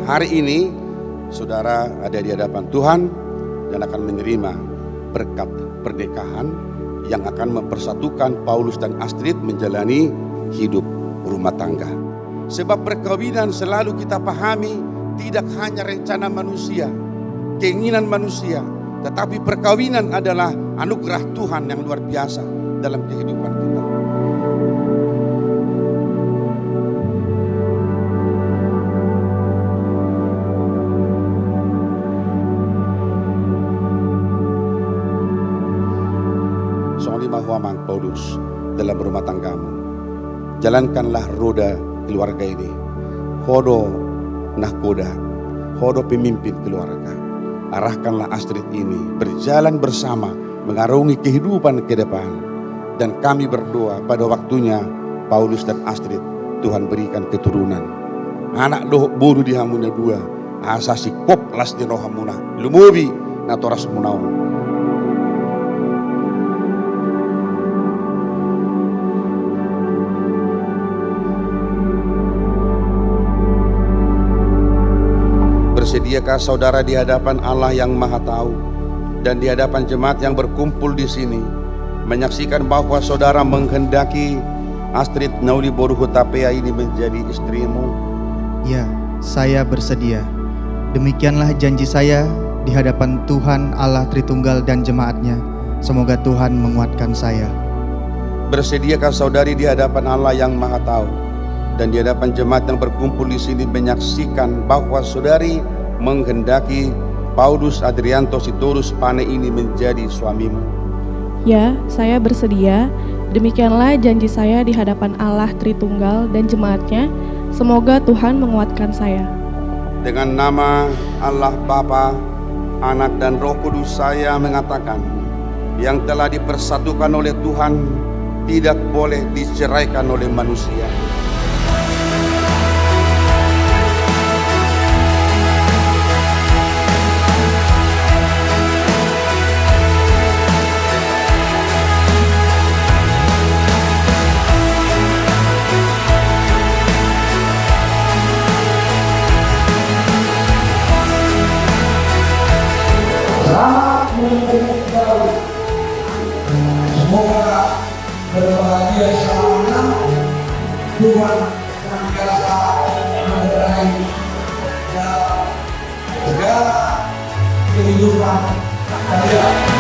Hari ini saudara ada di hadapan Tuhan dan akan menerima berkat pernikahan yang akan mempersatukan Paulus dan Astrid menjalani hidup rumah tangga. Sebab perkawinan selalu kita pahami tidak hanya rencana manusia, keinginan manusia, tetapi perkawinan adalah anugerah Tuhan yang luar biasa dalam kehidupan kita. Mang Paulus dalam rumah tanggamu. Jalankanlah roda keluarga ini. Hodo nahkoda, hodo pemimpin keluarga. Arahkanlah Astrid ini berjalan bersama mengarungi kehidupan ke depan. Dan kami berdoa pada waktunya Paulus dan Astrid Tuhan berikan keturunan. Anak doh bodoh di hamuna dua. Asasi kop las di roh hamuna. Lumubi natoras munau. Bersediakah saudara di hadapan Allah yang Maha Tahu dan di hadapan jemaat yang berkumpul di sini menyaksikan bahwa saudara menghendaki Astrid Nauli Boruhu Tapea ini menjadi istrimu? Ya, saya bersedia. Demikianlah janji saya di hadapan Tuhan Allah Tritunggal dan jemaatnya. Semoga Tuhan menguatkan saya. Bersediakah saudari di hadapan Allah yang Maha Tahu dan di hadapan jemaat yang berkumpul di sini menyaksikan bahwa saudari menghendaki Paulus Adrianto Sitorus Pane ini menjadi suamimu? Ya, saya bersedia. Demikianlah janji saya di hadapan Allah Tritunggal dan jemaatnya. Semoga Tuhan menguatkan saya. Dengan nama Allah Bapa, Anak dan Roh Kudus saya mengatakan, yang telah dipersatukan oleh Tuhan tidak boleh diceraikan oleh manusia. Selamat menempuh baru. Semoga berbahagia selama Tuhan senantiasa menerangi dalam segala kehidupan kalian.